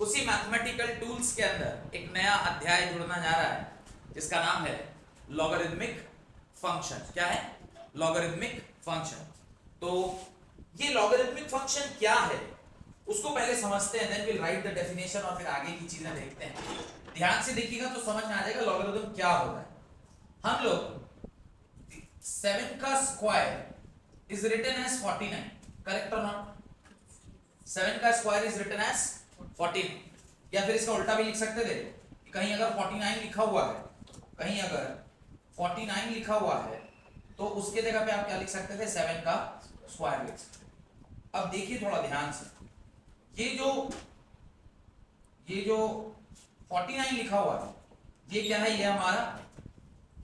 उसी mathematical tools के अंदर एक नया अध्याय जुड़ना जा रहा है जिसका नाम है लॉगरिथमिक फंक्शन। क्या है? Logarithmic function. तो ये लॉगरिथमिक फंक्शन क्या है उसको पहले समझते हैं, then will write the definition और फिर आगे की चीजें देखते हैं। ध्यान से देखिएगा तो समझ में आ जाएगा लॉगरिथम क्या होता है। हम लोग 7 का square is written as 49, correct और नॉट? 7 का स्क्वायर इज रिटन एज 14, या फिर इसका उल्टा भी लिख सकते थे। कहीं अगर 49 लिखा हुआ है, कहीं अगर 49 लिखा हुआ है तो उसके जगह पे आप क्या लिख सकते थे? 7 का स्क्वायर लिख सकते थे। अब देखिए थोड़ा ध्यान से, ये जो 49 लिखा हुआ है ये क्या है? ये हमारा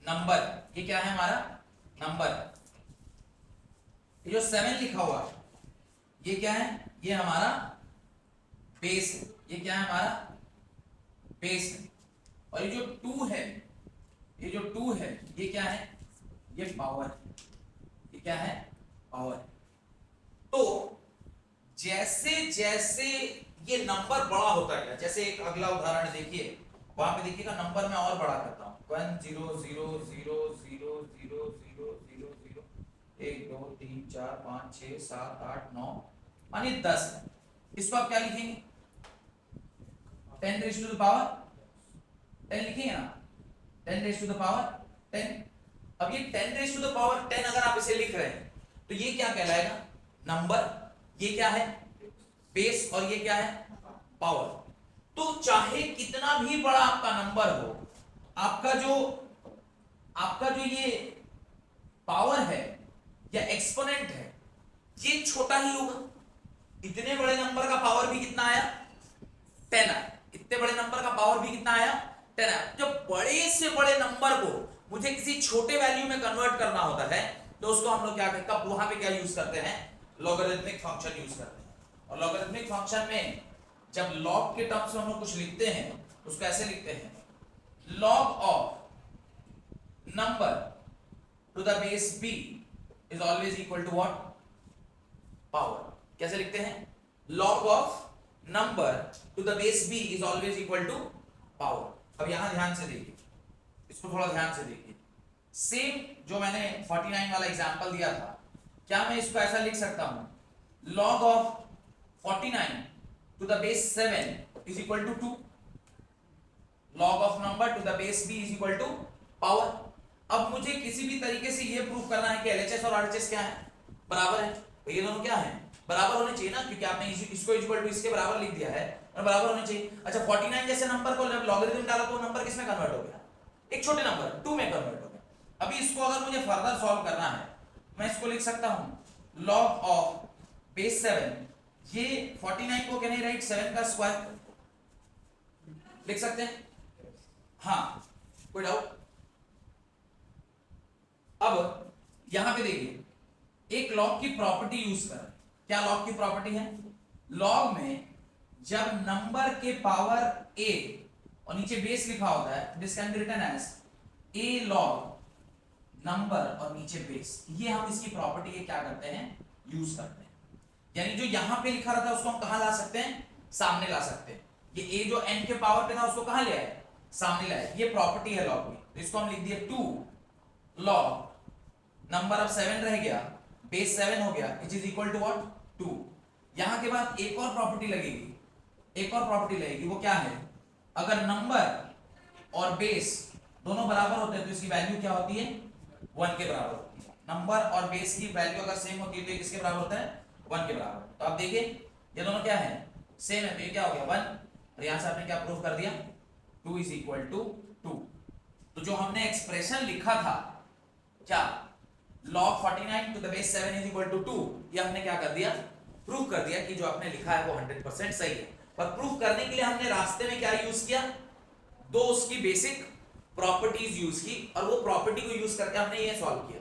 नंबर। ये क्या है? हमारा नंबर। ये जो 7 लिखा हुआ है ये क्या है? ये हमारा बेस है। ये क्या है? हमारा बेस है। और ये जो 2 है, ये जो 2 है ये क्या है? ये पावर है। ये क्या है? पावर। तो जैसे जैसे ये नंबर बड़ा होता गया, जैसे एक अगला उदाहरण देखिए, वहां पे देखिएगा नंबर में और बड़ा करता हूं, 1 0 0 0 0 0 0 0 0 1 2 3 4 5 6 7 8 9 मानिए 10 है। इसको आप क्या लिखेंगे? 10 रेज़ टू द पावर 10 लिखेंगे ना, 10 रेज़ टू द पावर 10। अब ये 10 रेज़ टू द पावर 10 अगर आप इसे लिख रहे हैं तो ये क्या कहलाएगा? नंबर। ये क्या है? बेस। और ये क्या है? पावर। तो चाहे कितना भी बड़ा आपका नंबर हो, आपका जो ये पावर है या एक्सपोनेंट है ये छोटा ही होगा। इतने बड़े नंबर का पावर भी कितना आया? 10 आया। इतने बड़े नंबर का पावर भी कितना आया? 10 आया। जब बड़े से बड़े नंबर को मुझे किसी छोटे वैल्यू में कन्वर्ट करना होता है तो उसको हम लोग क्या करते हैं? वहां पे क्या यूज करते हैं? लॉगरिथमिक फंक्शन यूज करते हैं। और लॉगरिथमिक फंक्शन में जब लॉग के टर्म्स में हम लोग कुछ लिखते हैं उसको ऐसे लिखते हैं, log of number to the base b is always equal to what? Power. कैसे लिखते हैं? log of number to the base b is always equal to power. अब यहां ध्यान से देखिए, इसको थोड़ा ध्यान से देखिए। सेम जो मैंने 49 वाला एग्जांपल दिया था, क्या मैं इसको ऐसा लिख सकता हूं? log of 49 to the base 7 is equal to 2। log of number to the base b is equal to power. अब मुझे किसी भी तरीके से ये प्रूव करना है कि LHS और RHS क्या है? बराबर है। तो ये दोनों क्या है? बराबर होने चाहिए ना, क्योंकि आपने इसको इक्वल टू इसके बराबर लिख दिया है और बराबर होने चाहिए। अच्छा 49 जैसे नंबर को लॉगरिथम डाला तो नंबर किस में कन्वर्ट हो गया? एक छोटे नंबर 2 में कन्वर्ट हो गया। अभी इसको अगर मुझे फर्दर सॉल्व करना है मैं इसको लिख सकता हूं log ऑफ बेस 7। ये 49 को कैन आई राइट 7 का स्क्वायर लिख सकते हैं? हाँ, कोई डाउट? अब यहां पे देखिए एक लॉग की प्रॉपर्टी यूज कर। क्या लॉग की प्रॉपर्टी है? लॉग में जब नंबर के पावर a और नीचे बेस लिखा होता है, this can be written as a log number और नीचे बेस। ये हम इसकी प्रॉपर्टी के क्या करते हैं? यूज करते हैं। यानी जो यहां पे लिखा रहता है उसको हम कहां ला सकते हैं? सामने ला सकते हैं। ये a जो n के पावर पे था उसको कहां ले आए? सामने लाए। ये प्रॉपर्टी है लॉग की। तो इसको हम लिख दिए 2 लॉग नंबर अब 7 रह गया, बेस 7 हो गया, it is equal to what? 2। यहां के बाद एक और प्रॉपर्टी लगेगी, एक और प्रॉपर्टी लगेगी। वो क्या है? अगर नंबर और बेस दोनों बराबर होते हैं तो इसकी वैल्यू क्या होती है? 1 के बराबर होती है। नंबर और बेस की वैल्यू अगर सेम होती है तो ये किसके बराबर होता है? 1 के बराबर। तो आप देखिए ये दोनों क्या है? सेम है। तो ये क्या हो गया? 1। और यहां से आपने क्या प्रूव कर दिया? 2 इज इक्वल टू 2। तो जो हमने एक्सप्रेशन लिखा था, क्या log 49 to the base 7 is equal to 2, ये हमने क्या कर दिया? प्रूव कर दिया कि जो आपने लिखा है वो 100% सही है। पर प्रूव करने के लिए हमने रास्ते में क्या यूज किया? दो उसकी बेसिक प्रॉपर्टीज यूज की और वो प्रॉपर्टी को यूज करके हमने ये सॉल्व किया।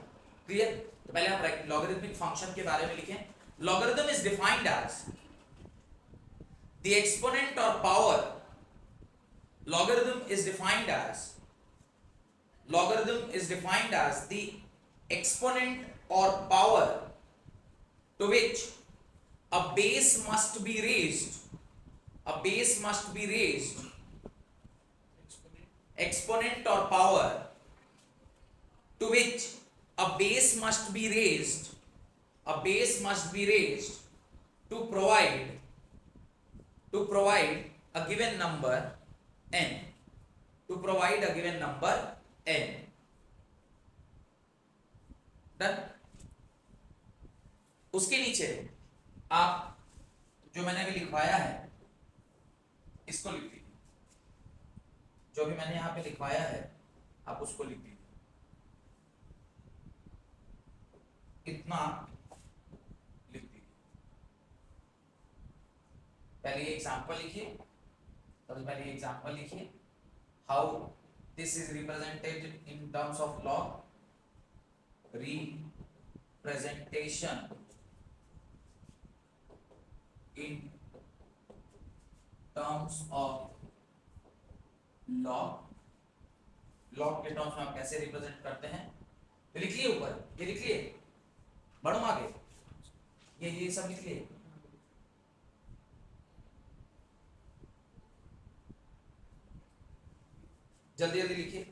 क्लियर? तो पहले हम लॉगरिथमिक फंक्शन के बारे में लिखें। Logarithm is defined as the exponent or power. Logarithm is defined as the exponent or power to which a base must be raised a base must be raised, exponent or power to which a base must be raised, a base must be raised to provide a given number n, to provide a given number n. Done. उसके नीचे आप जो मैंने अभी लिखवाया है इसको लिख दीजिए, जो भी मैंने यहां पे लिखवाया है आप उसको लिख दीजिए, इतना लिख दीजिए। पहले एग्जांपल लिखिए, सबसे पहले एग्जांपल लिखिए, how this is represented in terms of log, representation in terms of log, log के टर्म्स में आप कैसे रिप्रेजेंट करते हैं तो लिख लिए, ऊपर ये लिख लिए, बढ़ो आगे, ये सब लिख लिए। जल्दी जल्दी लिखिए।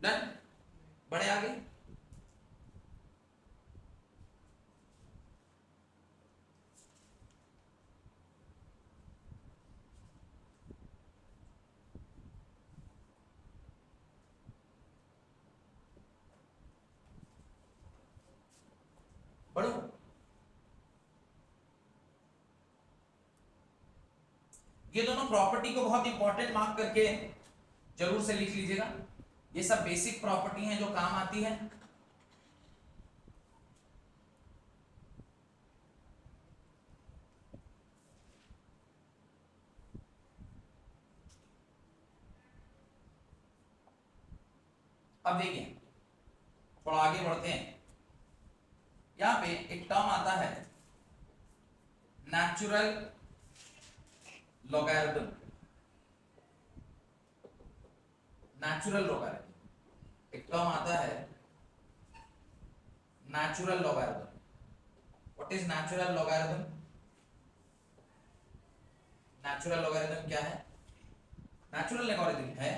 डन, बढ़े आगे। बढ़ो। ये दोनों प्रॉपर्टी को बहुत इंपॉर्टेंट मार्क करके जरूर से लिख लीजिएगा। ये सब बेसिक प्रॉपर्टी हैं जो काम आती है। अब देखिए थोड़ा आगे बढ़ते हैं, यहां पे एक टर्म आता है नेचुरल लॉगरिथम, नेचुरल लॉगरिथम एक टर्म आता है natural logarithm. What is natural logarithm? Natural logarithm क्या है? नेचुरल लॉगरिथम है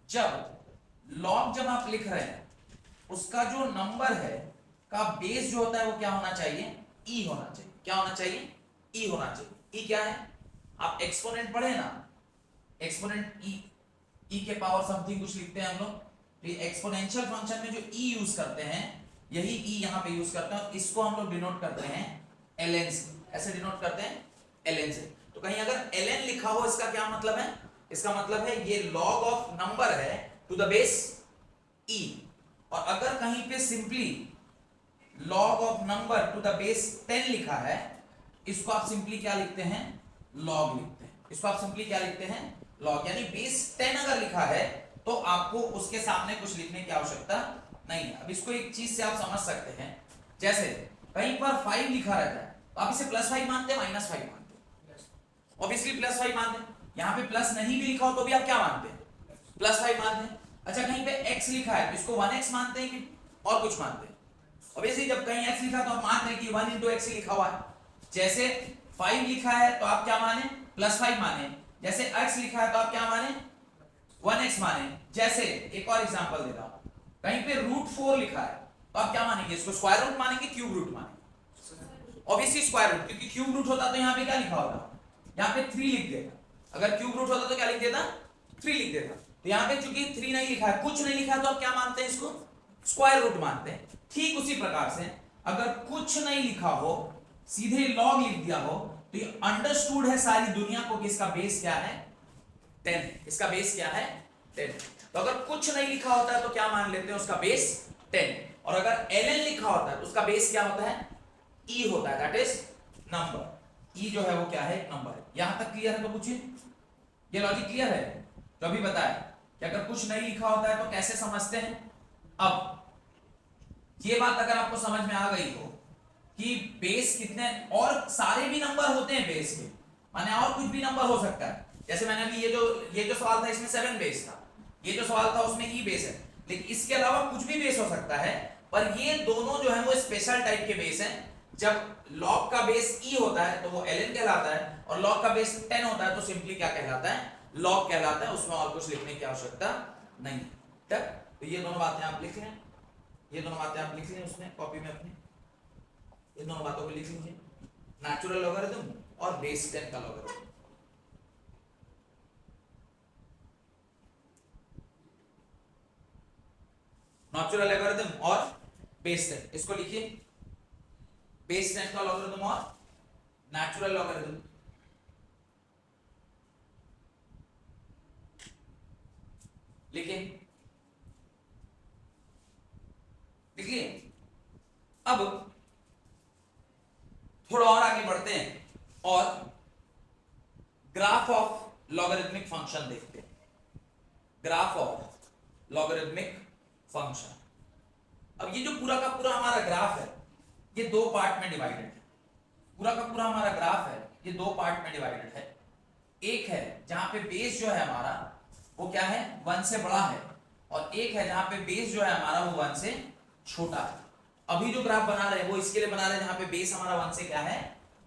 जब लॉग जब आप लिख रहे हैं उसका जो नंबर है का बेस जो होता है वो क्या होना चाहिए? ई होना चाहिए। क्या होना चाहिए? ई होना चाहिए। ई क्या है? आप एक्सपोनेंट पढ़े ना, एक्सपोनेंट ई के पावर समथिंग कुछ लिखते हैं हम लोग, तो ये एक्सपोनेंशियल फंक्शन में जो ई यूज करते हैं यही ई यहां पे यूज करते हैं, इसको हम लोग डिनोट करते हैं ln से। ऐसे डिनोट करते हैं ln से। तो कहीं अगर ln लिखा हो इसका क्या मतलब है? इसका मतलब है ये लॉग ऑफ नंबर है टू द बेस ई। और अगर कहीं पे simply log of number to the base 10 लिखा है, इसको आप सिंपली क्या लिखते हैं? लॉग लिखते हैं। इसको आप सिंपली क्या लिखते हैं? लॉग। यानी बेस 10 अगर लिखा है तो आपको उसके सामने कुछ लिखने की आवश्यकता नहीं है। अब इसको एक चीज से आप समझ सकते हैं, जैसे कहीं पर 5 लिखा रहता है तो आप इसे +5 मानते हैं, -5 मानते हैं? ऑब्वियसली +5 मानते हैं। यहां पे प्लस नहीं भी लिखा हो तो भी आप क्या मानते हैं? +5 मानते हैं। अच्छा कहीं पे x लिखा है तो इसको 1x मानते हैं कि और कुछ मानते हैं? ऑब्वियसली जब कहीं x लिखा तो आप मान रहे हैं कि 1 × x ही लिखा हुआ है। जैसे 5 लिखा है तो आप क्या माने? +5 माने। जैसे x लिखा है तो आप क्या माने? 1x माने। जैसे एक और एग्जांपल देता हूं, कहीं पे √4 लिखा है तो आप क्या मानेंगे? इसको स्क्वायर रूट मानेंगे, क्यूब रूट मानेंगे? ऑब्वियसली स्क्वायर रूट, क्योंकि क्यूब रूट होता तो यहाँ पे क्या लिखा होता? यहाँ पे 3 लिख देता। अगर क्यूब रूट होता तो क्या लिख देता? 3 लिख देता। तो यहाँ पे चूंकि 3 नहीं लिखा है, कुछ नहीं लिखा है, तो आप क्या मानते हैं? इसको स्क्वायर रूट मानते हैं। ठीक उसी प्रकार से अगर कुछ नहीं लिखा हो, सीधे लॉग लिख दिया हो, तो ये अंडरस्टूड है सारी दुनिया को कि इसका बेस क्या है? 10। इसका बेस क्या है? 10। तो अगर कुछ नहीं लिखा होता है तो क्या मान लेते हैं? उसका बेस 10। और अगर ln लिखा होता है तो उसका बेस क्या होता है? e होता है, दैट इज नंबर। e जो है वो क्या है? एक नंबर है। यहां तक क्लियर है तो पूछिए, ये लॉजिक क्लियर है जो अभी बताया? कि अगर कुछ नहीं लिखा होता है तो कैसे समझते हैं। अब ये बात अगर आपको समझ में आ गई हो कि बेस कितने, और सारे भी नंबर होते हैं बेस के, माने और कुछ भी नंबर हो सकता है। जैसे मैंने अभी ये जो सवाल था इसमें 7 बेस था, ये जो सवाल था उसमें ई बेस है, लेकिन इसके अलावा कुछ भी बेस हो सकता है। पर ये दोनों जो है वो स्पेशल टाइप के बेस हैं। जब लॉग का बेस ई होता है तो वो ln कहलाता है, और लॉग का बेस 10 होता है तो सिंपली क्या कहलाता है, लॉग कहलाता है। उसमें और कुछ लिखने की आवश्यकता नहीं। ठीक, तो ये दोनों बातें आप लिख लें, ये दोनों बातें आप लिख लें उसमें कॉपी में अपने, इन दोनों बातों को लिख लीजिए, नेचुरल लॉगरिथम और बेस 10 का लॉगरिथम। नेचुरल लॉगरिथम और बेस 10, इसको लिखिए, बेस 10 का लॉगरिथम और नेचुरल लॉगरिथम। लिखिए, लिखिए। अब थोड़ा और आगे बढ़ते हैं और ग्राफ ऑफ लॉगरिथमिक फंक्शन देखते हैं। Graph of logarithmic function. अब ये जो पूरा का पूरा हमारा ग्राफ है ये दो पार्ट में डिवाइडेड है। पूरा का पूरा हमारा ग्राफ है ये दो पार्ट में डिवाइडेड है। एक है जहां पे बेस जो है हमारा वो क्या है, 1 से बड़ा है, और एक है जहां पे बेस जो है हमारा वो 1 से छोटा है। अभी जो ग्राफ बना रहे हैं वो इसके लिए बना रहे हैं जहां पे बेस हमारा 1 से क्या है,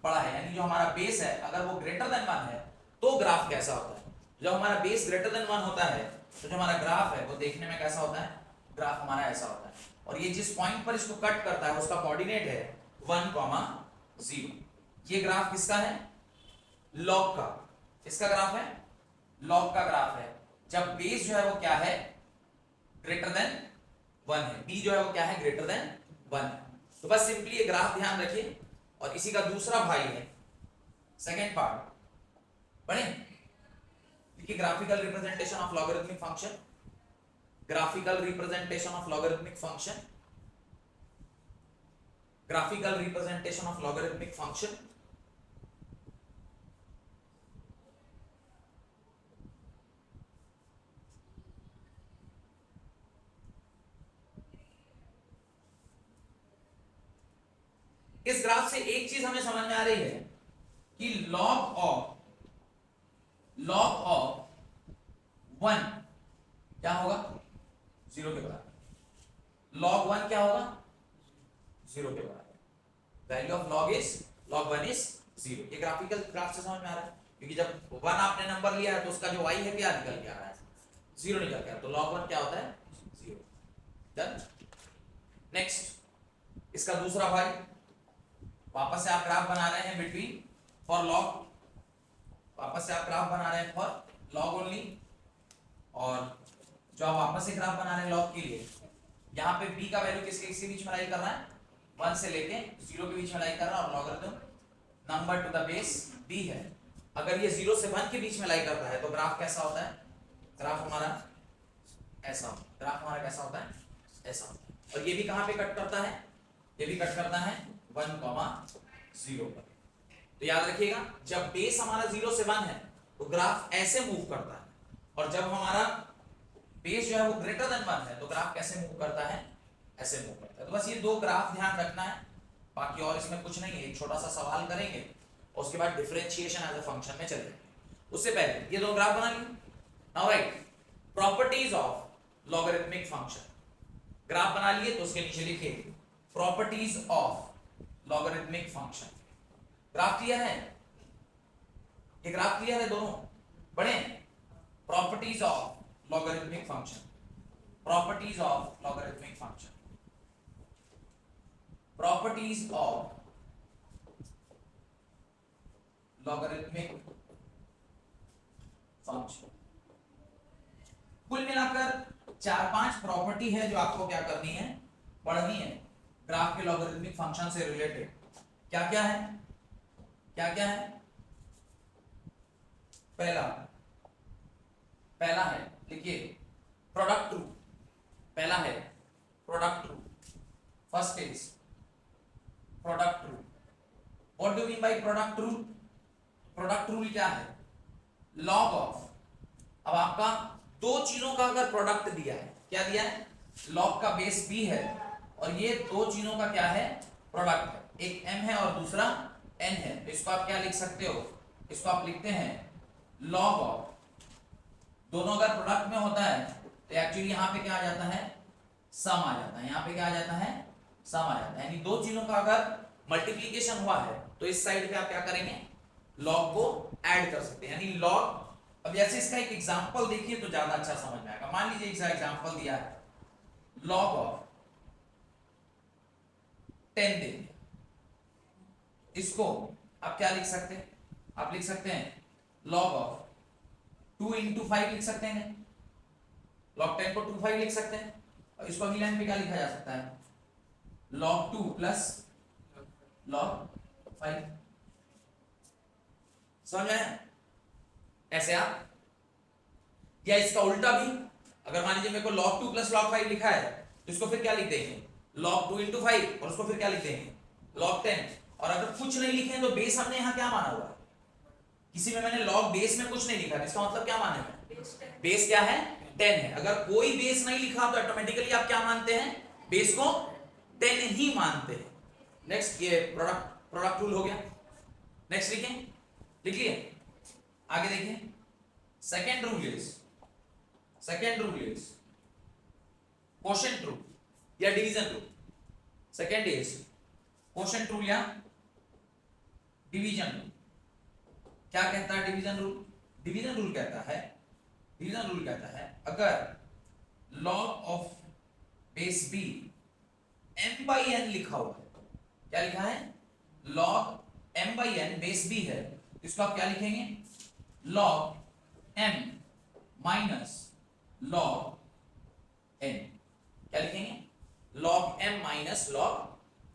बड़ा है। यानी जो हमारा बेस है अगर वो ग्रेटर देन 1 है तो ग्राफ कैसा होता है। जब हमारा बेस ग्रेटर देन 1 होता है तो जो हमारा ग्राफ है वो देखने में कैसा होता है, ग्राफ हमारा ऐसा होता है। और ये जिस पॉइंट पर इसको कट करता है उसका कोऑर्डिनेट है 1,0। ये ग्राफ किसका है, लॉग का। इसका ग्राफ है लॉग का ग्राफ है जब बेस जो है वो क्या है, ग्रेटर देन 1 है, बी जो है वो क्या है, ग्रेटर देन 1 है। तो बस सिंपली ये ग्राफ ध्यान रखिए। और इसी का दूसरा भाई है सेकेंड पार्ट, पढ़े, देखिए graphical representation of logarithmic function. Graphical representation of logarithmic function, graphical representation of logarithmic function. इस ग्राफ से एक चीज हमें समझ में आ रही है कि log ऑफ 1 क्या होगा, 0 के बराबर। log 1 क्या होगा, 0 के बराबर। Value of log 1 is 0। ये ग्राफिकल ग्राफ से समझ में आ रहा है, क्योंकि जब 1 आपने नंबर लिया है तो उसका जो y है क्या निकल के आ रहा है, 0 निकल के आ रहा है। तो log 1 क्या होता है, 0। डन। नेक्स्ट इसका दूसरा भाई, वापस से आप ग्राफ बना रहे हैं बिटवीन फॉर लॉग, वापस से आप ग्राफ बना रहे हैं फॉर लॉग ओनली। और जो आप वापस से ग्राफ बना रहे हैं लॉग के लिए, यहाँ पे b का वैल्यू किसके किसके बीच में लाई कर रहा है, 1 से लेके 0 के बीच में लाई कर रहा है। और logarithm number to the base b है। अगर ये 0 से 1 के बीच में लाई करता है तो ग्राफ कैसा होता है, ग्राफ हमारा ऐसा, ग्राफ हमारा कैसा होता है, ऐसा होता है। और ये भी कहाँ पे कट करता है, ये भी कट करता है 1,0 पर। तो याद रखिएगा जब बेस हमारा 0 से 1 है तो ग्राफ ऐसे मूव करता है, और जब हमारा बेस जो है वो ग्रेटर देन 1 है तो ग्राफ कैसे मूव करता है, ऐसे मूव करता है। तो बस ये दो ग्राफ ध्यान रखना है, बाकी और इसमें कुछ नहीं है। एक छोटा सा सवाल करेंगे और उसके बाद डिफरेंशिएशन एज अ फंक्शन में चलेंगे। उससे पहले ये दो ग्राफ बना लिए। Now right properties of logarithmic function. Graph बना लिए तो उसके नीचे लिखिए properties of logarithmic function. Graph clear है, ये ग्राफ क्लियर है दोनों, बड़े। Properties of logarithmic function, properties of logarithmic function, properties of logarithmic function. कुल मिलाकर 4-5 प्रॉपर्टी है जो आपको क्या करनी है, पढ़नी है ग्राफ के लॉगरिथमिक फंक्शन से रिलेटेड। क्या क्या है, क्या क्या है, पहला है देखिए प्रोडक्ट रूल। पहला है product rule, first is product rule. What do mean by product rule, product rule क्या है, लॉग ऑफ, अब आपका दो चीजों का अगर प्रोडक्ट दिया है, क्या दिया है, log का बेस b है और ये दो चीजों का क्या है, प्रोडक्ट है, एक m है और दूसरा n है, तो इसको आप क्या लिख सकते हो, इसको आप लिखते हैं log ऑफ, दोनों अगर प्रोडक्ट में होता है तो एक्चुअली यहाँ पे क्या आ जाता है, सम आ जाता है, यहाँ पे क्या आ जाता है, सम आ जाता है, यानी दो चीजों का अगर मल्टीप्लीकेशन हुआ है तो इस साइड पे आप क्या करेंगे, लॉग को ऐड कर सकते हैं, यानी लॉग। अब जैसे इसका एक एग्जांपल देखिए तो ज्यादा अच्छा समझ में आएगा। मान लीजिए इसका एग्जांपल दिया है, लॉग ऑफ 10 दे दिया, इसको आप क्या लिख सकते हैं, आप लिख सकते हैं लॉग ऑफ 2 into 5 लिख सकते हैं, लॉग 10 को 2 5 लिख सकते हैं, और इसको अगली लाइन पे क्या लिखा जा सकता है, log 2 प्लस log 5। समझ में? ऐसे आप, या इसका उल्टा भी, अगर मान लीजिए मेरे को log 2 प्लस log 5 लिखा है तो इसको फिर क्या लिख देंगे, log 2 into 5, और उसको फिर क्या लिख देंगे, log 10। और अगर कुछ नहीं लिखे तो बेस हमने यहां क्या माना हुआ है, किसी में मैंने log बेस में कुछ नहीं लिखा, इसका मतलब क्या माने हैं, बेस क्या है, 10 है। अगर कोई बेस नहीं लिखा तो ऑटोमेटिकली आप क्या मानते हैं, बेस को 10 ही मानते हैं। नेक्स्ट, ये प्रोडक्ट रूल हो गया। नेक्स्ट लिखें, लिख लिए, आगे देखिए, second rule is quotient rule या division rule. Second is quotient rule या डिवीजन रूल। क्या कहता है डिवीजन रूल, डिवीजन रूल कहता है अगर log of base b m/n लिखा हुआ है, क्या लिखा है, log m/n बेस b है, इसको आप क्या लिखेंगे, log m minus log n, क्या लिखेंगे, log m minus log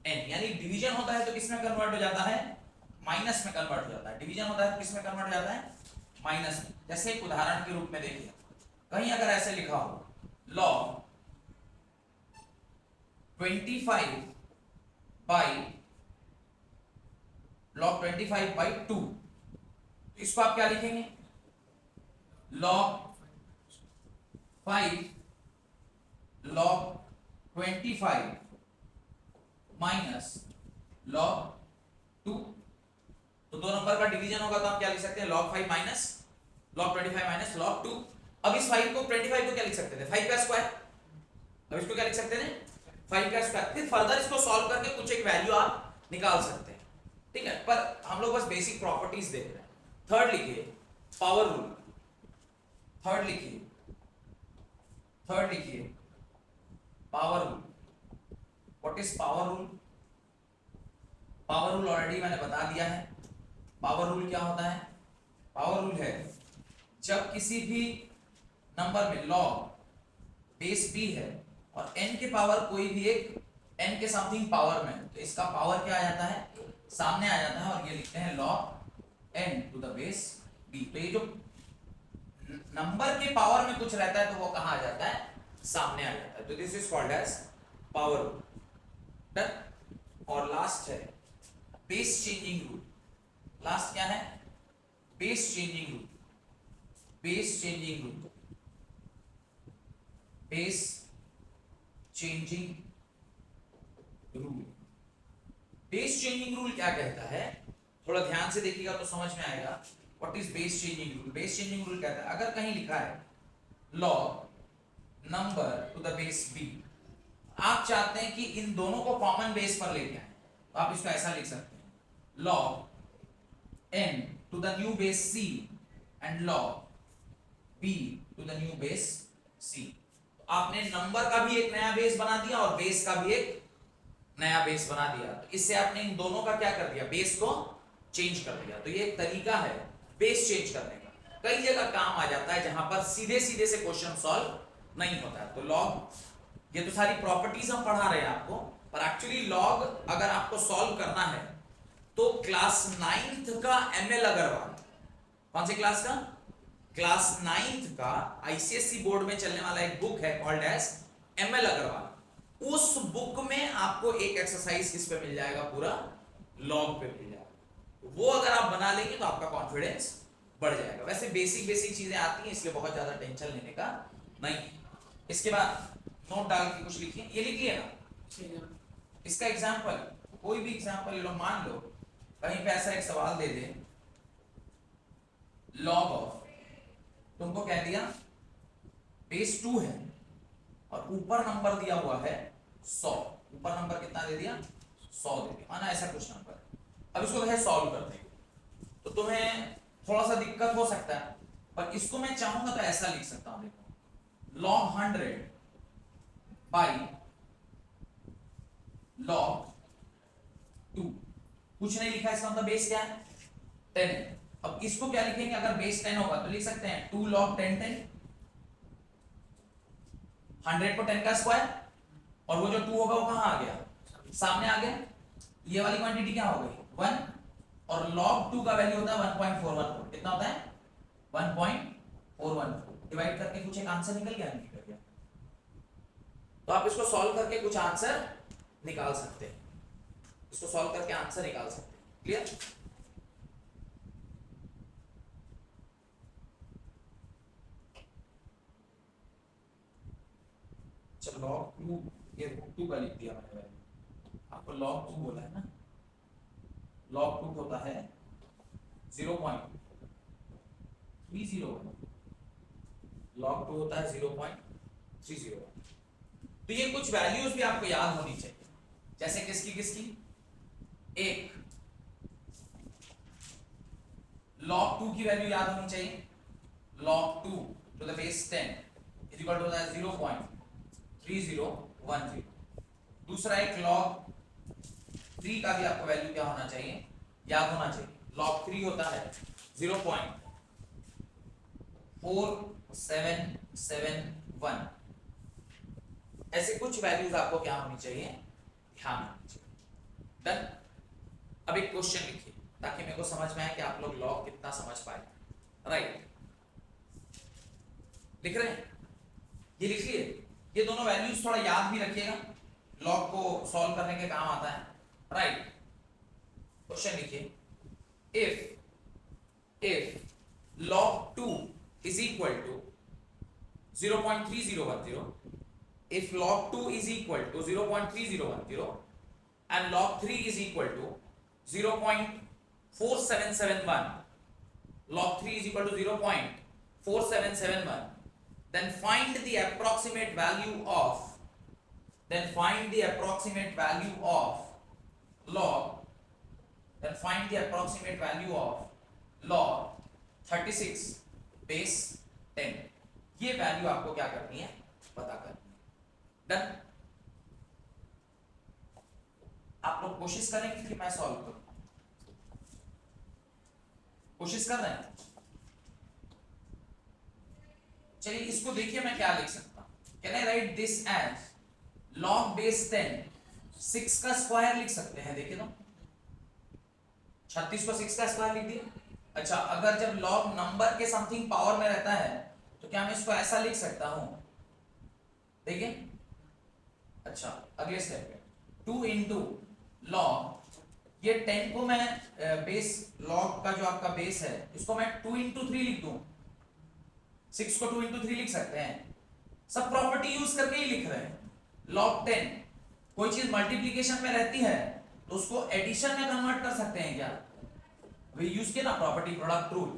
n। यानी डिवीजन होता है तो किस में कन्वर्ट हो जाता है, माइनस में कन्वर्ट हो जाता है, डिवीजन होता है तो किस में कन्वर्ट हो जाता है, माइनस में। जैसे एक उदाहरण के रूप में देखिए, कहीं अगर ऐसे लिखा हो log 25 बाई 2, इसको आप क्या लिखेंगे, log 5 log 25 माइनस log 2। तो दो नंबर का डिवीजन होगा तो आप क्या लिख सकते हैं, log 5 minus log 25 minus log 2। अब इस 5 को 25 को क्या लिख सकते थे, 5 का स्क्वायर, अब इसको क्या लिख सकते थे, 5 का स्क्वायर। फिर फर्दर इसको सॉल्व करके कुछ एक वैल्यू आप निकाल सकते हैं, ठीक है, पर हम लोग बस बेसिक प्रॉपर्टीज देख रहे हैं। थर्ड लिखिए, पावर रूल। थर्ड लिखिए power rule. What is power rule, power rule already मैंने बता दिया है। पावर रूल क्या होता है, पावर रूल है जब किसी भी नंबर में log बेस b है और n के पावर कोई भी एक n के समथिंग पावर में, तो इसका पावर क्या आ जाता है, सामने आ जाता है, और ये लिखते हैं log n to the base b। तो ये जो नंबर के पावर में कुछ रहता है तो वो कहां आ जाता है, सामने आ जाता है। तो this is called as power rule. Done. और लास्ट है बेस चेंजिंग रूल। लास्ट क्या है, base changing rule. Base changing rule base changing rule क्या कहता है, थोड़ा ध्यान से देखिएगा तो समझ में आएगा। What is base changing rule, base changing rule कहता है अगर कहीं लिखा है log number to the base b, आप चाहते हैं कि इन दोनों को कॉमन बेस पर लेके आए, तो आप इसको ऐसा लिख सकते हैं log n to the new base c and log b to the new base c। आपने नंबर का भी एक नया बेस बना दिया और बेस का भी एक नया बेस बना दिया, तो इससे आपने इन दोनों का क्या कर दिया, बेस को चेंज कर दिया। तो ये एक तरीका है बेस चेंज करने का, कई जगह काम आ जाता है जहां पर सीधे सीधे से क्वेश्चन सॉल्व नहीं होता है। तो लॉग, ये तो सारी प्रॉपर्टीज हम पढ़ा रहे हैं आपको, पर एक्चुअली लॉग अगर आपको सॉल्व करना है तो क्लास 9th का ML अग्रवाल, कौन सी क्लास का, क्लास 9th का ICSE बोर्ड में चलने वाला एक बुक है कॉल्ड एज ML अग्रवाल, उस बुक में आपको एक एक्सरसाइज किस पे मिल जाएगा, पूरा लॉग पे मिल जाएगा। वो अगर आप बना लेंगे तो आपका कॉन्फिडेंस बढ़ जाएगा। वैसे बेसिक बेसिक चीजें आती हैं, इसलिए बहुत ज्यादा टेंशन लेने का नहीं। इसके बाद नोट डाल के कुछ लिखिए, ये लिख लिया ना। इसका एग्जाम्पल, कोई भी एग्जाम्पल ले लो, मान लो कहीं पे ऐसा एक सवाल दे दे, लॉग ऑफ, तुमको कह दिया बेस 2 है और ऊपर नंबर दिया हुआ है 100, ऊपर नंबर कितना दे दिया 100 दे दिया, माना ऐसा कुछ नंबर। अब इसको है सॉल्व करते हैं, तो तुम्हें थोड़ा सा दिक्कत हो सकता है, पर इसको मैं चाहूंगा तो ऐसा लिख सकता हूं, देखो log 100 बाई log 2, कुछ नहीं लिखा, इसका मतलब बेस क्या है 10 है। अब इसको क्या लिखेंगे, अगर बेस 10 होगा तो लिख सकते हैं 2 log 10 10, 100 को 10 का स्क्वायर, और वो जो 2 होगा वो कहां आ गया, सामने आ गया, ये वाली क्वांटिटी क्या हो गई 1, और log 2 का वैल्यू होता है 1.414, कितना होता है 1.414, डिवाइड करके कुछ एक आंसर निकल गया, निकल गया। तो आप इसको सॉल्व करके कुछ आंसर निकाल सकते हैं, इसको सॉल्व करके आंसर निकाल सकते हैं, क्लियर। चलो log 2, ये 2 का लिख दिया मैंने, आपको log 2 बोला है ना, log 2 होता है 0.301, log 2 होता है 0.301। तो ये कुछ वैल्यूज भी आपको याद होनी चाहिए, जैसे किसकी किसकी, एक log 2 की वैल्यू याद होनी चाहिए, log 2 to the base 10 is equal to होता है 0.3010। दूसरा एक log 3 का भी आपको वैल्यू क्या होना चाहिए, याद होना चाहिए, log 3 होता है 0.4771। ऐसे कुछ वैल्यूज आपको क्या होनी चाहिए, ध्यान रखनी चाहिए। डन। अब एक क्वेश्चन लिखिए ताकि मेरे को समझ में आए कि आप लोग लॉग कितना समझ पाए। राइट, लिख रहे हैं, ये लिखिए, ये दोनों वैल्यूज थोड़ा याद भी रखिएगा, लॉग को सॉल्व करने के काम आता है। राइट, क्वेश्चन लिखिए, if log 2 is equal to 0.3010, if log 2 is equal to 0.3010 and log 3 is equal to 0.4771, log 3 is equal to 0.4771, then find the approximate value of log 36 base 10। ये value आपको क्या करनी है, पता करनी है। डन। आप लोग कोशिश करेंगे कि मैं सॉल्व करूं, कोशिश कर रहे हैं। चलिए इसको देखिए, मैं क्या लिख सकता हूं, can I write this as log base 10, 6 का स्क्वायर लिख सकते हैं, देखिए तो 36 को 6 का स्क्वायर लिख दिया। अच्छा, अगर जब log नंबर के समथिंग पावर में रहता है तो क्या मैं इसको ऐसा लिख सकता हूं, देखिए। अच्छा, अगले स्टेप पे 2 इंटू log, ये 10 को मैं बेस, log का जो आपका बेस है इसको मैं 2 इंटू 3 लिख दूं, 6 को 2 इंटू 3 लिख सकते हैं, सब प्रॉपर्टी यूज करके ही लिख रहे हैं। log 10, कोई चीज मल्टीप्लीकेशन में रहती है तो उसको एडिशन में कन्वर्ट कर सकते हैं क्या, वी यूज किया ना प्रॉपर्टी प्रोडक्ट रूल,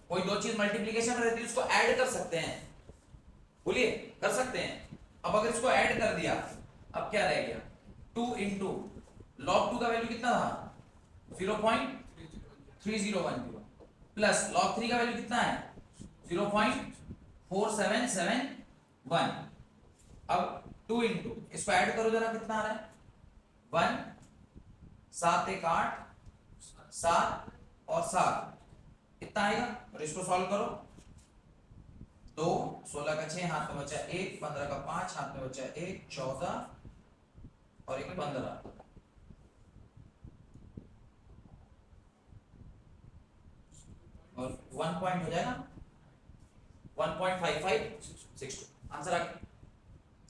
कोई दो चीज मल्टीप्लीकेशन में रहती है उसको ऐड कर सकते हैं, बोलिए कर सकते हैं। अब अगर इसको ऐड कर दिया, अब क्या रह गया 2 इंटू log 2 का वैल्यू कितना था 0.3010 प्लस log 3 का वैल्यू कितना है 0.4771। अब 2 इंटू, इसको ऐड करो जरा, कितना आ रहा है 1, 7 1 8, 7 और 7 कितना आएगा, और इसको सॉल्व करो, 2 16 का 6 हाथ में बचा 1, 15 का 5 हाथ में बचा 1, 14 और 1 15, और 1 पॉइंट हो जाएगा 1.5562। आंसर आ गया,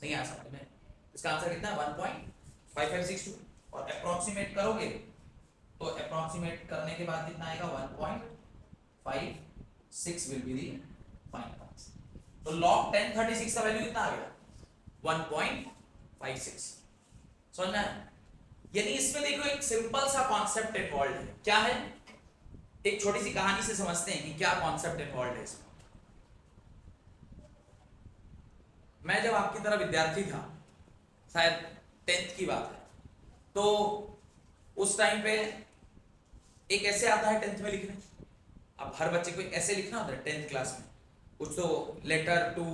नहीं आ सकता मैं, इसका आंसर कितना है 1.5562, और अप्रोक्सीमेट करोगे तो अप्रोक्सीमेट करने के बाद कितना आएगा 1.5 6 will be the final answer. तो log 10 36 का वैल्यू कितना आ गया 1.56. समझना है? यानी इसमें देखो एक सिंपल सा कॉन्सेप्ट इन्वॉल्व है. क्या है? एक छोटी सी कहानी से समझते हैं कि क्या कॉन्सेप्ट इन्वॉल्व है इसमें. मैं जब आपकी तरह विद्यार्थी था, शायद 10th की बात है, तो उस टाइम पे एक ऐसे आता है 10th में लिखने. अब हर बच्चे को एक ऐसे लिखना होता है 10th क्लास में. कुछ तो लेटर टू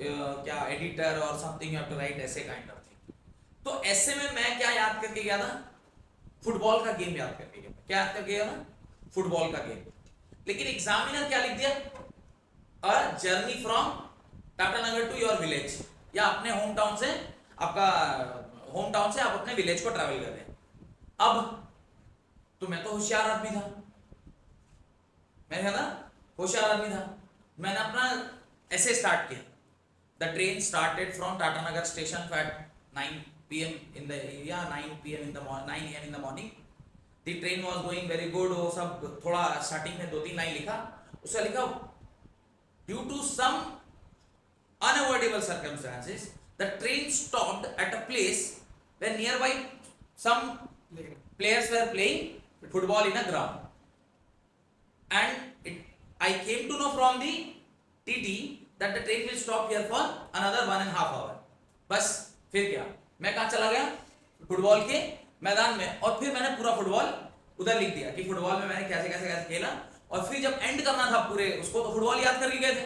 क्या एडिटर और something you have to write, ऐसे काइंड ऑफ थिंग. तो ऐसे में मैं क्या याद करके गया था? फुटबॉल का गेम याद करके गया. क्या याद करके गया था? फुटबॉल का गेम. लेकिन एग्जामिनर क्या लिख दिया? A journey from Tatanagar to your village, या अपने होम टाउन से, आपका होम टाउन से आप अपने विलेज को ट्रैवल कर रहे हैं. अब तो मैं तो होशियार आदमी था, मैं था ना होशियार आदमी था. मैंने अपना ऐसे स्टार्ट किया. The train started from Tatanagar station at 9 PM in the 9 PM in the 9 AM in the morning. The train was going very good. वो सब थोड़ा स्टार्टिंग में 2-3 लाइन लिखा. उसका लिखा due to some unavoidable circumstances the train stopped at a place where nearby some players were playing football in a ground, and I came to know from the TT that the train will stop here for another 1.5 hour. बस फिर क्या, मैं कहाँ चला गया? Football के मैदान में. और फिर मैंने पूरा फुटबॉल उधर लिख दिया कि फुटबॉल में मैंने कैसे कैसे कैसे खेला. और फिर जब एंड करना था पूरे उसको, तो फुटबॉल याद करके गए थे,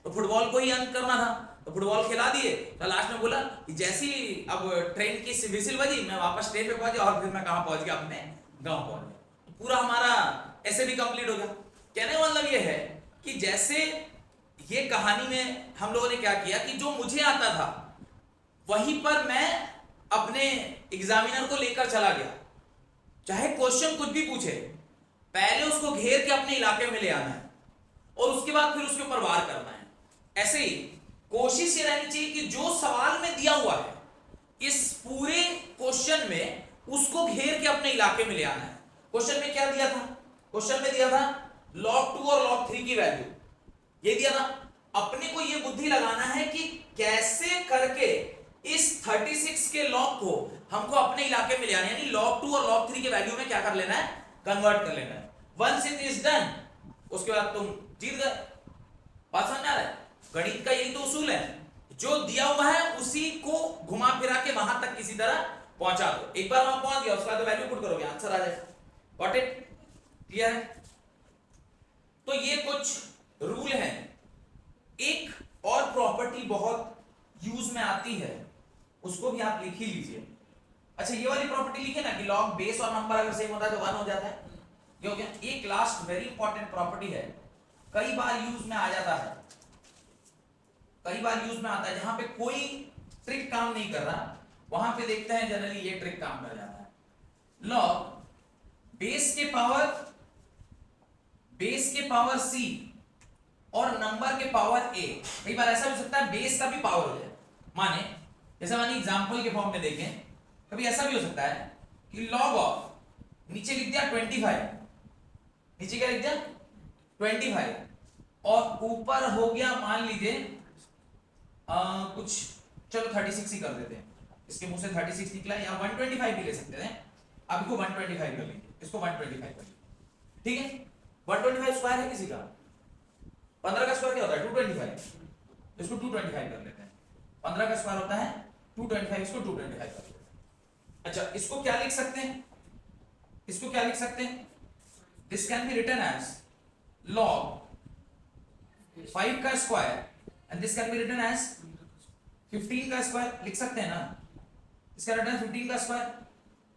तो फुटबॉल को ही एंड करना था, तो फुटबॉल खिला दिए. तो लास्ट में बोला कि जैसी अब ट्रेन की विसिल बजी, मैं वापस ट्रेन पे पहुंच गया. और फिर मैं कहाँ पहुंच गया? अपने गाँव पहुंच गया. पूरा हमारा ऐसे भी कंप्लीट हो गया. कहने का मतलब ये है कि जैसे ये कहानी में हम लोगों ने क्या किया कि जो मुझे आता था वहीं पर मैं अपने एग्जामिनर को लेकर चला गया. चाहे क्वेश्चन कुछ भी पूछे, पहले उसको घेर के अपने इलाके में ले आना है और उसके बाद फिर उसके ऊपर वार करना है. ऐसे ही कोशिश ये रहनी चाहिए कि जो सवाल में दिया हुआ है इस पूरे क्वेश्चन में उसको घेर के अपने इलाके में ले आना है. क्वेश्चन में क्या दिया था? क्वेश्चन में दिया था log 2 और log 3 की वैल्यू ये दिया था. अपने को ये बुद्धि लगाना है कि कैसे करके इस 36 के log को हमको अपने इलाके में ले आना है. यानी log 2 और log 3 के वैल्यू में क्या कर लेना है? कन्वर्ट कर लेना है. वंस इट इज डन, उसके बाद तुम जीत गए. बात समझ आ रहा है? गणित का यही तो उसूल है, जो दिया हुआ है उसी को घुमा फिरा के वहां तक किसी तरह पहुंचा दो. एक बार वहां पहुंच गया, उसका तो वैल्यू पुट करोगे, आंसर आ जाएगा. Got it? क्लियर है? तो ये कुछ रूल हैं. एक और प्रॉपर्टी बहुत यूज में आती है, उसको भी आप लिख ही लीजिए. अच्छा, ये वाली प्रॉपर्टी लिखे ना कि लॉग बेस और नंबर अगर सेम होता है तो 1 हो जाता है. ये हो गया. एक लास्ट वेरी इंपॉर्टेंट प्रॉपर्टी है, कई बार यूज में आ जाता है, कई बार यूज में आता है, जहां पे कोई ट्रिक काम नहीं कर रहा वहां पे देखते हैं जनरली ये ट्रिक काम कर जाता है. लॉग बेस के पावर c और नंबर के पावर a. कई बार ऐसा भी हो सकता है बेस का भी पावर हो जाए. माने जैसे मानिए एग्जांपल के फॉर्म में देखें, कभी ऐसा भी हो सकता है कि log ऑफ, नीचे लिख दिया 25, नीचे क्या लिख दिया 25, और ऊपर हो गया मान लीजिए कुछ, चलो 36 ही कर देते हैं. इसके मुंह से 36 निकला, या 125 भी ले सकते हैं. आप इसको 125 कर लीजिए, इसको 125 कर लीजिए. ठीक है? 125 स्क्वायर है किसी का? 15 का स्क्वायर क्या होता है? 225. इसको 225 कर लेते हैं. 15 का स्क्वायर होता है 225, इसको 225 कर लेते हैं. अच्छा, इसको क्या लिख सकते हैं? इसको क्या लिख सकते हैं? This can be written as log 5 का square and this can be written as 15 का स्क्वायर. लिख सकते हैं ना? इसका रिटर्न 15 का स्क्वायर.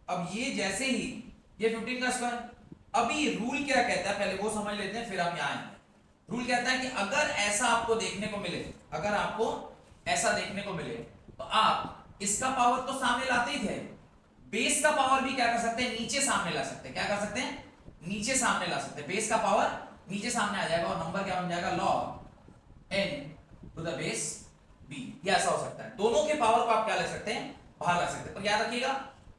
अब ये जैसे ही ये 15 का स्क्वायर, अभी रूल क्या कहता है पहले वो समझ लेते हैं, फिर हम यहाँ आएंगे. रूल कहता है कि अगर ऐसा आपको देखने को मिले, अगर आपको ऐसा देखने को मिले, तो आप इसका पावर तो सामने लाते ही थे, बेस का पावर भी क्या कर सकते हैं? नीचे सामने ला सकते हैं. क्या कर सकते हैं? नीचे सामने ला सकते हैं. बेस का पावर नीचे सामने आ जाएगा और नंबर क्या बन जाएगा? log n to the base b. ये ऐसा हो सकता है. दोनों के पावर को आप क्या ले सकते हैं? बाहर ला सकते हैं. पर याद रखिएगा,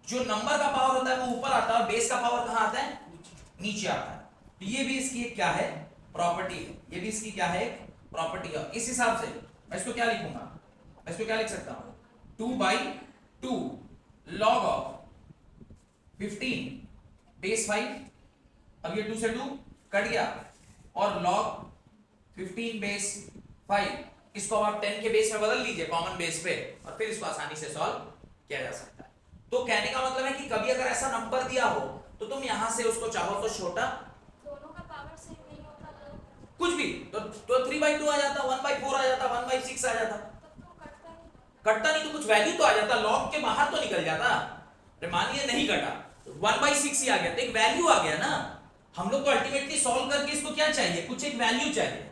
जो नंबर का पावर होता है वो ऊपर आता है और बेस का पावर कहां आता है? नीचे आता है. तो ये भी इसकी एक क्या है? प्रॉपर्टी है, ये भी इसकी क्या है, प्रॉपर्टी है। इस हिसाब से मैं इसको क्या लिखूंगा, मैं इसको क्या लिख सकता हूं, 2/2 log ऑफ 15 बेस 5, अब ये 2 से 2 कट गया, और log 15 बेस 5, इसको आप 10 के बेस में बदल लीजिए, कॉमन बेस पे, और फिर इसको आसानी से सॉल्व किया जा सकता है। तो कहने का मतलब है कि कभी अगर ऐसा नंबर दिया हो तो तुम यहां से उसको चाहो तो छोटा, दोनों का पावर सेम नहीं होता तो कुछ भी, तो 3/2 आ जाता, 1/4 आ जाता, 1/6 आ जाता, तब तो कटता नहीं। कटता नहीं तो कुछ वैल्यू तो आ जाता, लॉग के बाहर तो निकल जाता। अरे मानिए नहीं कटा, 1/6 ही आ गया, तो एक वैल्यू आ गया ना। हम लोग को अल्टीमेटली सॉल्व करके इसको क्या चाहिए, कुछ एक वैल्यू चाहिए।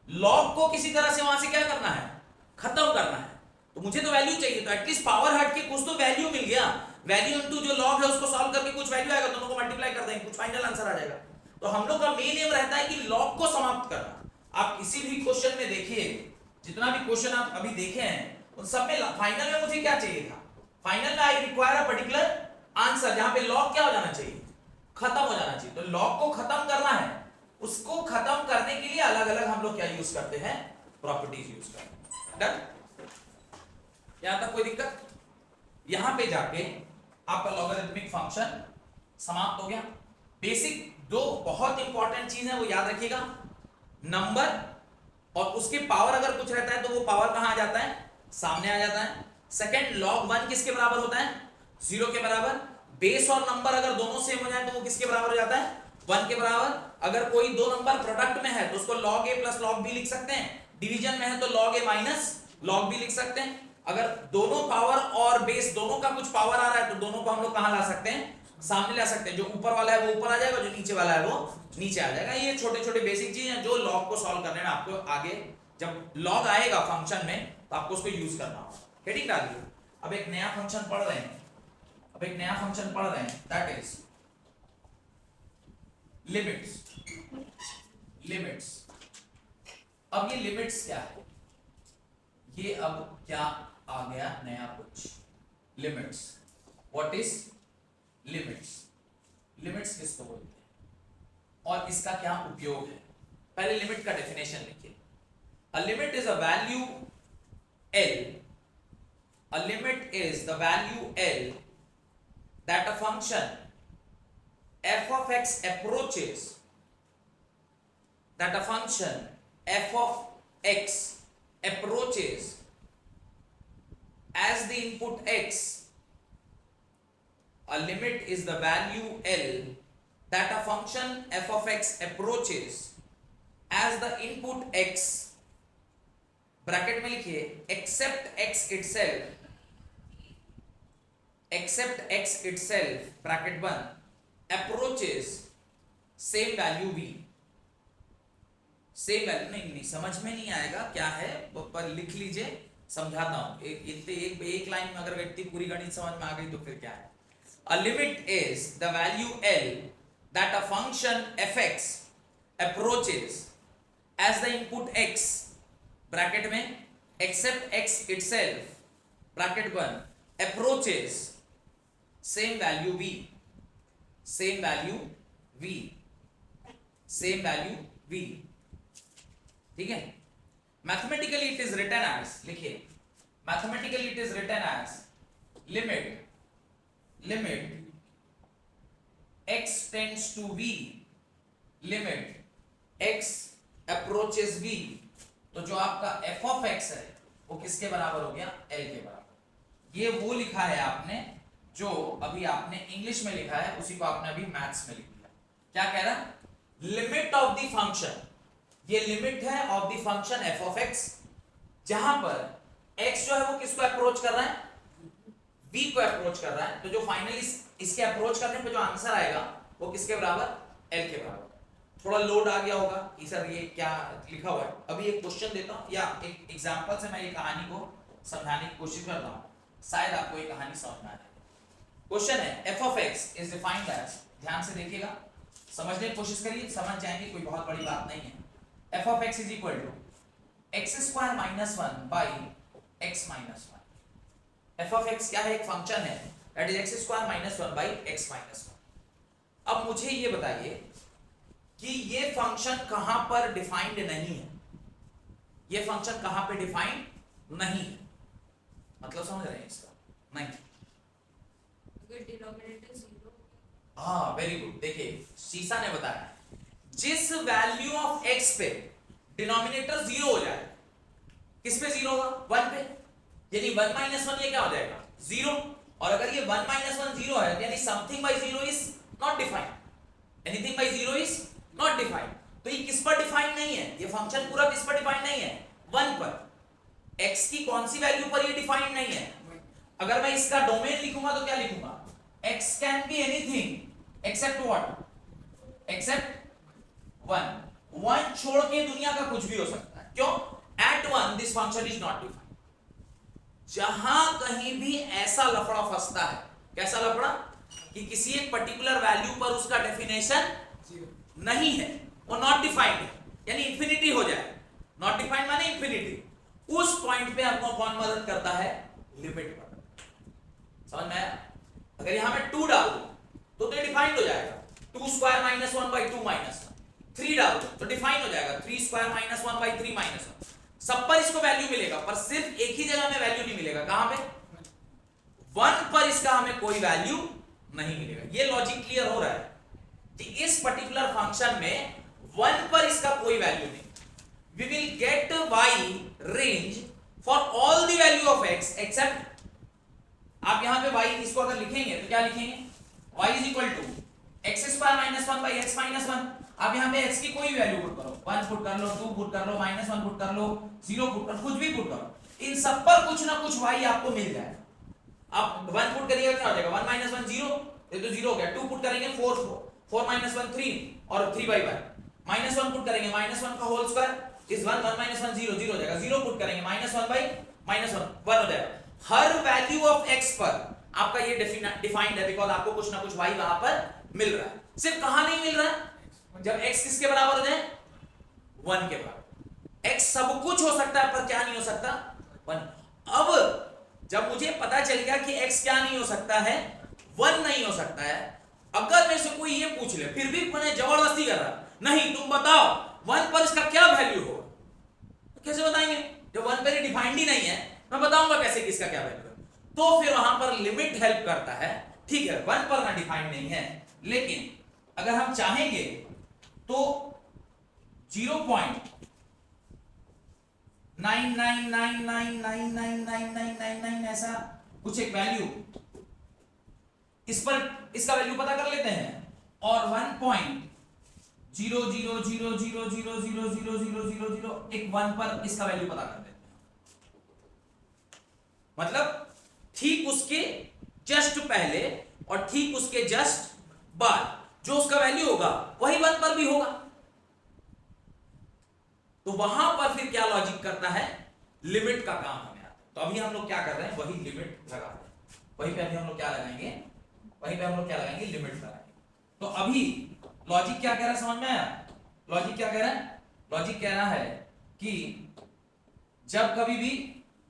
लॉग को किसी तरह से वहां से क्या करना है, खत्म करना है, तो मुझे तो वैल्यू चाहिए, तो एटलीस्ट पावर हट के कुछ तो वैल्यू मिल गया। वैल्यू इनटू जो लॉग है उसको सॉल्व करके कुछ वैल्यू आएगा, दोनों को मल्टीप्लाई कर देंगे, कुछ फाइनल आंसर आ जाएगा। तो हम लोग का मेन एम रहता है कि लॉग को समाप्त करना। आप किसी भी क्वेश्चन में देखिए, जितना भी क्वेश्चन आप अभी देखे हैं उन सब में फाइनल में मुझे क्या चाहिए था, फाइनल में I require a particular answer, जहां पे लॉग क्या हो जाना चाहिए, खत्म हो जाना चाहिए। तो लॉग को खत्म करना है, उसको खत्म करने के लिए अलग अलग हम लोग क्या यूज करते हैं, प्रॉपर्टीज यूज करते हैं। डन, यहां तक कोई दिक्कत? यहां पे जाके आपका लॉगरिथमिक फंक्शन समाप्त हो गया। बेसिक दो बहुत इंपॉर्टेंट चीज है वो याद रखिएगा, नंबर और उसके पावर अगर कुछ रहता है तो वो पावर कहां आ जाता है, सामने आ जाता है। सेकंड, log 1 किसके बराबर होता है, 0 के बराबर। बेस और नंबर अगर दोनों सेम हो जाए तो वो किसके बराबर हो जाता है, 1 के बराबर। अगर कोई दो नंबर प्रोडक्ट में है तो उसको log a plus log b लिख सकते हैं, डिवीजन में है तो log a minus log b लिख सकते हैं। अगर दोनों पावर और बेस दोनों का कुछ पावर आ रहा है तो दोनों को हम लोग कहां ला सकते हैं, सामने ला सकते हैं। जो ऊपर वाला है वो ऊपर आ जाएगा, जो नीचे वाला है वो नीचे आ जाएगा। ये छोटे छोटे बेसिक चीज हैं जो लॉग को सॉल्व करने में आपको आगे जब लॉग आएगा फंक्शन में तो आपको उसको यूज करना होगा। हेडिंग डालिए। अब एक नया फंक्शन पढ़ रहे हैं, अब एक नया फंक्शन पढ़ रहे हैं, दैट इज लिमिट्स। लिमिट्स, अब ये लिमिट्स क्या है, ये अब क्या आ गया नया कुछ, limits. What is limits, limits किसको बोलते हैं और इसका क्या उपयोग है। पहले लिमिट का डेफिनेशन लिखिए। A limit is a value L, a limit is the value L that a function f of x approaches, that a function f of x approaches as the input x. A limit is the value L that a function f of x approaches as the input x, bracket में लिखिए, except x itself, except x itself, bracket बंद, approaches same value v, same value. नहीं समझ में नहीं आएगा क्या है पर लिख लीजिए, समझाता हूं। एक लाइन में अगर व्यक्ति पूरी गणित समझ में आ गई तो फिर क्या है। A limit is the value L that a function fx approaches as the input x, bracket में except x itself, ब्रैकेट बंद, approaches same value v, same value v, same value v, ठीक है। Mathematically it is written as, लिखिए, mathematically it is written as limit x tends to v, limit x approaches v। तो जो आपका f of x है वो किसके बराबर हो गया, L के बराबर। ये वो लिखा है आपने जो अभी आपने इंग्लिश में लिखा है, उसी को आपने अभी मैथ्स में लिख दिया। क्या कह रहा, लिमिट ऑफ द फंक्शन, ये लिमिट है of the function f of x, जहां पर x जो है वो किसको अप्रोच कर रहा है, v को अप्रोच कर रहा है। तो जो फाइनली इसके अप्रोच करने पे जो आंसर आएगा वो किसके बराबर, L के बराबर। थोड़ा लोड आ गया होगा कि सर ये क्या लिखा हुआ है। अभी एक क्वेश्चन देता हूं या एक एग्जांपल से मैं ये कहानी को समझाने की कोशिश करता हूं, शायद आपको ये कहानी समझ में आ जाए। क्वेश्चन है f of x is defined as, ध्यान से देखिएगा, समझने की कोशिश करिए, समझ जाएंगे, कोई बहुत बड़ी बात नहीं है। f of x is equal to x square minus 1 by x minus 1। f of x क्या है, एक फंक्शन है, that is x square minus 1 by x minus 1। अब मुझे ये बताइए कि ये फंक्शन कहां पर डिफाइंड नहीं है, ये फंक्शन कहां पे डिफाइंड नहीं है, मतलब समझ रहे हैं इसका? नहीं, अगर डिनोमिनेटर 0, हाँ वेरी गुड। देखिए शीशा ने बताया जिस वैल्यू ऑफ x पे डिनोमिनेटर 0 हो जाए, किस पे 0 होगा? 1 पे, यानी 1 माइनस 1 ये क्या हो जाएगा? 0। और अगर ये 1 माइनस 1 0 है यानी something bye 0 is not defined, anything bye 0 is not defined. तो ये किस पर डिफाइंड नहीं है? ये फंक्शन पूरा किस पर डिफाइंड नहीं है? 1 पर। x की कौन सी वैल्यू पर ये डिफाइंड नहीं है? अगर मैं इसका डोमेन लिखूंगा तो क्या लिखूंगा? x can be anything except what? Except 1। 1 छोड़ के दुनिया का कुछ भी हो सकता है। क्यों? At 1 this function is not defined. जहां कहीं भी ऐसा लफड़ा फंसता है, कैसा लफड़ा? कि किसी एक पर्टिकुलर वैल्यू पर उसका डेफिनेशन नहीं है, वो नॉट डिफाइंड है, यानी इंफिनिटी हो जाए। नॉट डिफाइंड माने इंफिनिटी। उस पॉइंट पे हमको कौन मदद करता है? लिमिट पर। समझ में आया? अगर यहां मैं 2 डाल दूं तो डिफाइंड हो जाएगा, 2 स्क्वायर माइनस 1 बाई 2 माइनस 1। 3 डाल दो तो डिफाइन हो जाएगा, 3 स्क्वायर माइनस 1 बाई 3 माइनस 1। सब पर इसको वैल्यू मिलेगा, पर सिर्फ एक ही जगह में वैल्यू नहीं मिलेगा। कहां पे? 1 पर इसका हमें कोई वैल्यू नहीं मिलेगा। ये लॉजिक क्लियर हो रहा है कि इस पर्टिकुलर फंक्शन में 1 पर इसका कोई वैल्यू नहीं। We will get y range for all the value of x except, आप यहां पे y इसको अगर लिखेंगे तो क्या लिखेंगे? y is equal to x square minus 1 by x minus 1। आप यहां पे x की कोई वैल्यू पुट करो, 1 पुट कर लो, 2 पुट कर लो, माइनस 1 पुट कर लो, 0 पुट कर लो, कुछ भी पुट करो, इन सब पर कुछ ना कुछ y आपको मिल जाएगा। आप 1 पुट करिएगा क्या हो जाएगा? 1 माइनस 1 0, ये तो 0 हो गया। 2 पुट करेंगे 4 4 माइनस 1 3 और 3 बाई 1। माइनस 1 पुट करेंगे, माइनस 1 का होल स्क्वायर इज 1, 1 माइनस 1 0 0 हो जाएगा। 0 पुट करेंगे, माइनस 1 बाई माइनस 1 1 हो जाएगा। हर वैल्यू ऑफ x पर आपका ये डिफाइंड है, बिकॉज़ आपको कुछ ना कुछ y वहां पर मिल रहा है। सिर्फ कहां नहीं मिल रहा है? जब x किसके बराबर हो जाए? 1 के बराबर। x सब कुछ हो सकता है पर क्या नहीं हो सकता? 1। अब जब मुझे पता चल गया कि x क्या नहीं हो सकता है? 1 नहीं हो सकता है। अगर मेरे से कोई ये पूछ ले, फिर भी मैंने जबरदस्ती कर रहा, नहीं तुम बताओ 1 पर इसका क्या वैल्यू होगा, तो कैसे बताएंगे? जब 1 पर डिफाइंड ही नहीं है, मैं बताऊंगा कैसे किसका क्या वैल्यू है? तो फिर वहां पर लिमिट हेल्प करता है। ठीक है, 1 पर ना डिफाइंड नहीं है, लेकिन अगर हम चाहेंगे तो 0.999999999 ऐसा कुछ एक वैल्यू, इस पर इसका वैल्यू पता कर लेते हैं, और 1.000000000 एक 1 पर इसका वैल्यू पता कर लेते हैं। मतलब ठीक उसके जस्ट पहले और ठीक उसके जस्ट बाद जो उसका वैल्यू होगा वही 1 पर भी होगा। तो वहां पर फिर क्या लॉजिक करता है? लिमिट का काम हमें आता है। तो अभी हम लोग क्या कर रहे हैं? वही लिमिट लगा रहे हैं। वहीं पे अभी हम लोग क्या लगाएंगे? वहीं पे हम लोग क्या लगाएंगे? लिमिट लगाएंगे। तो अभी लॉजिक क्या कह रहा है, समझ में आया? लॉजिक क्या कह रहा है? लॉजिक कह रहा है कि जब कभी भी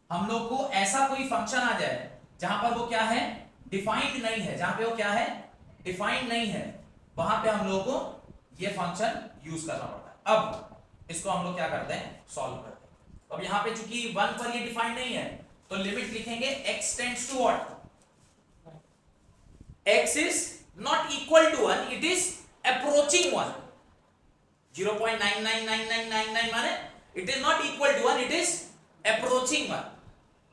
हम लोग को ऐसा कोई फंक्शन आ जाए जहां पर वो क्या है? डिफाइंड नहीं है, जहां पे वो क्या है? डिफाइंड नहीं है, वहां पे हम लोगों को ये फंक्शन यूज करना पड़ता है। अब इसको हम लोग क्या करते हैं? सॉल्व करते हैं। अब यहां पे चूंकि 1 पर ये डिफाइंड नहीं है तो लिमिट लिखेंगे x tends to what? x is not equal to 1, it is approaching 1. 0.999999 माने it is not equal to 1, it is approaching 1.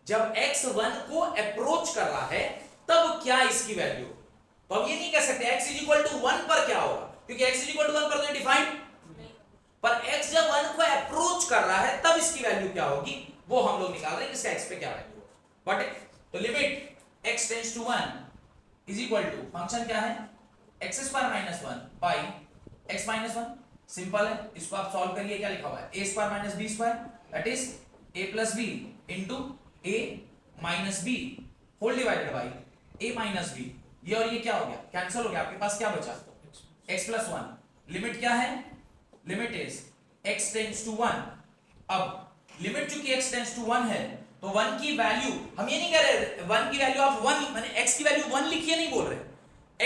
जब x 1 को अप्रोच कर रहा है तब क्या इसकी वैल्यू? तो अब ये नहीं कह सकते x is equal to 1 पर क्या होगा, क्योंकि x is equal to 1 पर तो डिफाइंड, पर x जब 1 को अप्रोच कर रहा है तब इसकी वैल्यू क्या होगी वो हम लोग निकाल रहे हैं, इसका x पे क्या वैल्यू होगा। बट तो limit x tends to 1 is equal to function क्या है? x square minus 1 by x minus 1। Simple है, इसको आप सॉल्व करिए। क्या लिखा हुआ है? a square minus b square that is a plus b into a minus b whole divided by a minus b। ये और ये क्या हो गया? कैंसिल हो गया। आपके पास क्या बचा? x plus 1। लिमिट क्या है? Limit is x tends to 1। अब लिमिट चूंकि x टेंड्स टू 1 है तो 1 की वैल्यू, हम ये नहीं कह रहे 1 की वैल्यू आप 1 माने x की वैल्यू 1 लिखिए नहीं बोल रहे,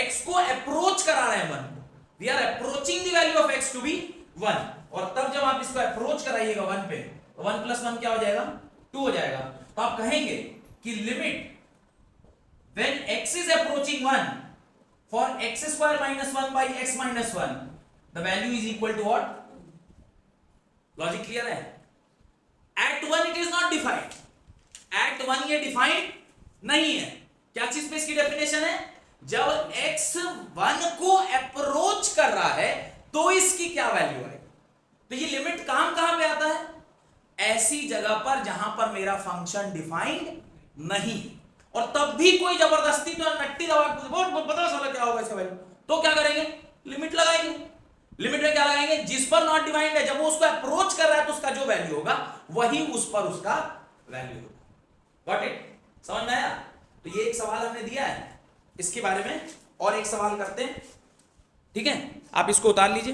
x को अप्रोच करा रहे हैं 1 को। We are approaching the value of x to be 1, और तब जब आप इसको अप्रोच कराइएगा 1 पे, तो 1 + 1 क्या हो जाएगा, 2 हो जाएगा। तो आप कहेंगे कि limit when x is approaching 1 for x square minus 1 by x minus 1, the value is equal to what? Logic clear है? at 1 it is not defined, at 1 ये डिफाइंड नहीं है। क्या चीज पे इसकी डेफिनेशन है? जब x 1 को अप्रोच कर रहा है तो इसकी क्या वैल्यू आएगी। तो ये लिमिट काम कहां पे आता है? ऐसी जगह पर जहां पर मेरा फंक्शन डिफाइंड नहीं, और तब भी कोई जबरदस्ती तो नट्टी दबा बहुत पता चला क्या होगा इसका वैल्यू, तो क्या करेंगे, लिमिट लगाएंगे। लिमिट में क्या लगाएंगे? जिस पर नॉट डिफाइंड है, जब वो उसको अप्रोच कर रहा है तो उसका जो वैल्यू होगा वही उस पर उसका वैल्यू होगा। Got it? समझ में आया? तो ये एक सवाल हमने दिया है, इसके बारे में और एक सवाल करते हैं, ठीक है? आप इसको उतार लीजिए।